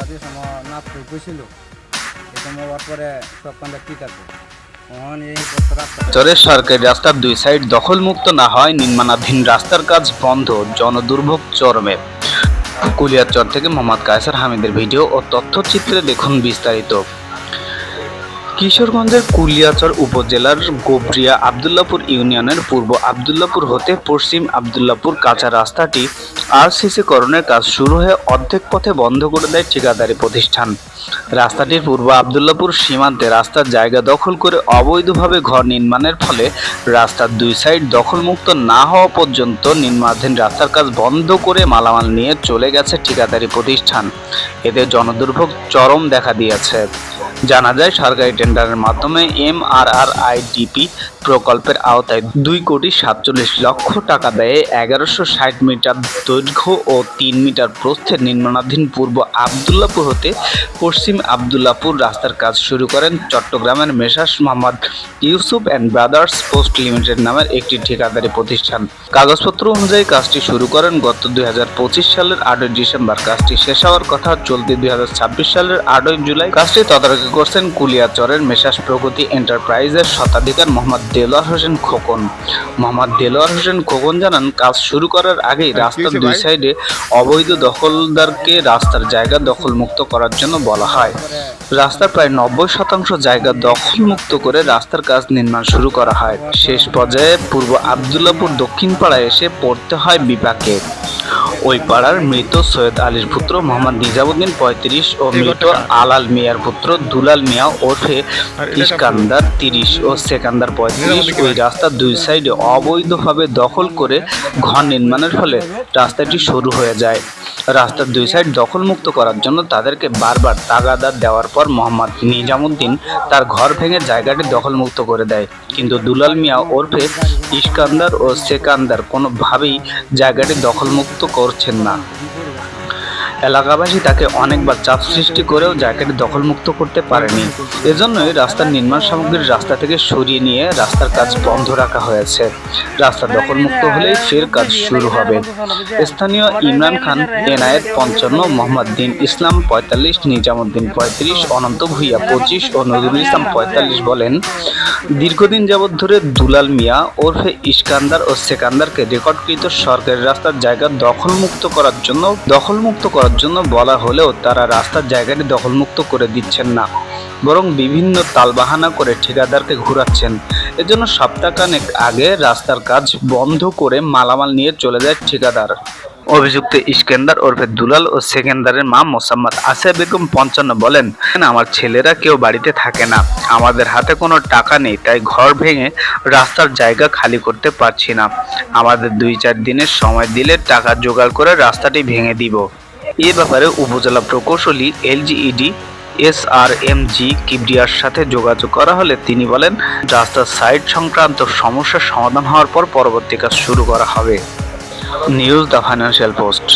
দিয়ে সময় না গেছিল এই সময় হওয়ার পরে সব কান্দা ঠিক আছে। চরের সরকারি রাস্তার দুই সাইড দখলমুক্ত না হয় নির্মাণাধীন রাস্তার কাজ বন্ধ, জনদুর্ভোগ চরমে। কুলিয়ারচর থেকে মোহাম্মদ কায়সার হামিদের ভিডিও ও তথ্যচিত্রে দেখুন বিস্তারিত। কিশোরগঞ্জের কুলিয়ারচর উপজেলার গোবরিয়া আবদুল্লাপুর ইউনিয়নের পূর্ব আবদুল্লাপুর হতে পশ্চিম আবদুল্লাপুর কাঁচা রাস্তাটি আরসিসি করণের কাজ শুরু হয়ে অর্ধেক পথে বন্ধ করে দেয় ঠিকাদারি প্রতিষ্ঠান। রাস্তাটির পূর্ব আবদুল্লাপুর সীমান্তে রাস্তার জায়গা দখল করে অবৈধভাবে ঘর নির্মাণের ফলে রাস্তার দুই সাইড দখলমুক্ত না হওয়া পর্যন্ত নির্মাণাধীন রাস্তার কাজ বন্ধ করে মালামাল নিয়ে চলে গেছে ঠিকাদারি প্রতিষ্ঠান। এতে জনদুর্ভোগ চরম দেখা দিয়েছে। জানা যায় সরকারি টেন্ডারের মাধ্যমে MRRIDP প্রকল্পের আওতায় 2,47,00,000 টাকা ব্যয়ে 1160 মিটার দৈর্ঘ্য ও 3 মিটার প্রস্থের নির্মাণাধীন পূর্ব আবদুল্লাপুর হতে পশ্চিম আবদুল্লাপুর রাস্তার কাজ শুরু করেন চট্টগ্রামের messrs Mohammad Yusuf and brothers post limited নামের একটি ঠিকাদারি প্রতিষ্ঠান। কাগজপত্র অনুযায়ী কাজটি শুরু করেন গত 2025 সালের 8 ডিসেম্বর। কাজটি শেষ হওয়ার কথা চলতি 2026 সালের 8 জুলাই। কাজটি তদারকি করছেন কুলিয়ারচরের মেসার্স প্রগতি এন্টারপ্রাইজের শতাধিকার মোহাম্মদ দেলোয়ার হোসেন খোকন। মোহাম্মদ দেলোয়ার হোসেন খোকন জানান, কাজ শুরু করার আগেই রাস্তার দুই সাইডে অবৈধ দখলদারকে রাস্তার জায়গা দখলমুক্ত করার জন্য বলা হয়। রাস্তার প্রায় 90% জায়গা দখলমুক্ত করে রাস্তার কাজ নির্মাণ শুরু করা হয়। শেষ পর্যায়ে পূর্ব আবদুল্লাপুর দক্ষিণ পাড়ায় এসে পড়তে হয় বিপাকে। ওই পাড়ার মৃত সৈয়দ আলীর পুত্র মোহাম্মদ নিজামুদ্দিন 35 ও মৃত আলাল মিয়ার পুত্র দুলাল মিয়া ওরফে ইস্কান্দার 30 ও সেকান্দার 35 ওই রাস্তার দুই সাইডে অবৈধভাবে দখল করে ঘর নির্মাণের ফলে রাস্তাটি সরু হয়ে যায়। রাস্তার দুই সাইড দখলমুক্ত করার জন্য তাদেরকে বারবার তাগাদা দেওয়ার পর মোহাম্মদ নিজামুদ্দিন তার ঘর ভেঙে জায়গাটি দখলমুক্ত করে দেয়, কিন্তু দুলাল মিয়া ওরফে ইস্কান্দার ও সেকান্দার কোনোভাবেই জায়গাটি দখলমুক্ত করছেন না। এলাকাবাসী তাকে অনেকবার চাপ সৃষ্টি করেও জায়গাটি দখলমুক্ত করতে পারেনি। এজন্যই রাস্তার নির্মাণ সামগ্রী রাস্তা থেকে সরিয়ে নিয়ে রাস্তার কাজ বন্ধ রাখা হয়েছে। রাস্তা দখলমুক্ত হলেই ফের কাজ শুরু হবে। স্থানীয় ইমরান খান এনায়েত 55, মোহাম্মদ দিন ইসলাম 45, নিজামুদ্দিন 35, অনন্ত ভূঁইয়া 25 ও নজরুল ইসলাম 45 বলেন, দীর্ঘদিন যাবৎ ধরে দুলাল মিয়া ওরফে ইস্কান্দার ও সেকান্দারকে রেকর্ডকৃত সরকারি রাস্তার জায়গা দখলমুক্ত করার জন্য বলা হলেও তারা রাস্তার জায়গাটি দখলমুক্ত করে দিচ্ছেন না, বরং বিভিন্ন তালবাহানা করে ঠিকাদারকে ঘুরাচ্ছেন। এজন্য সপ্তাহখানেক আগে রাস্তার কাজ বন্ধ করে মালামাল নিয়ে চলে যায় ঠিকাদার। অভিযুক্ত ইস্কান্দার ওরফে দুলাল ও সেকেন্দারের মা মোসাম্মদ আসিয়া বেগম 55 বলেন, আমার ছেলেরা কেউ বাড়িতে থাকে না, আমাদের হাতে কোনো টাকা নেই, তাই ঘর ভেঙে রাস্তার জায়গা খালি করতে পারছি না। আমাদের 2-4 দিনের সময় দিলে টাকা জোগাড় করে রাস্তাটি ভেঙে দিব। এ ব্যাপারে উপজেলা প্রকৌশলী LGED SRMG কিবরিয়ার সাথে যোগাযোগ করা হলে তিনি বলেন, রাস্তার সাইড সংক্রান্ত সমস্যার সমাধান হওয়ার পর পরবর্তী কাজ শুরু করা হবে। News the financial post.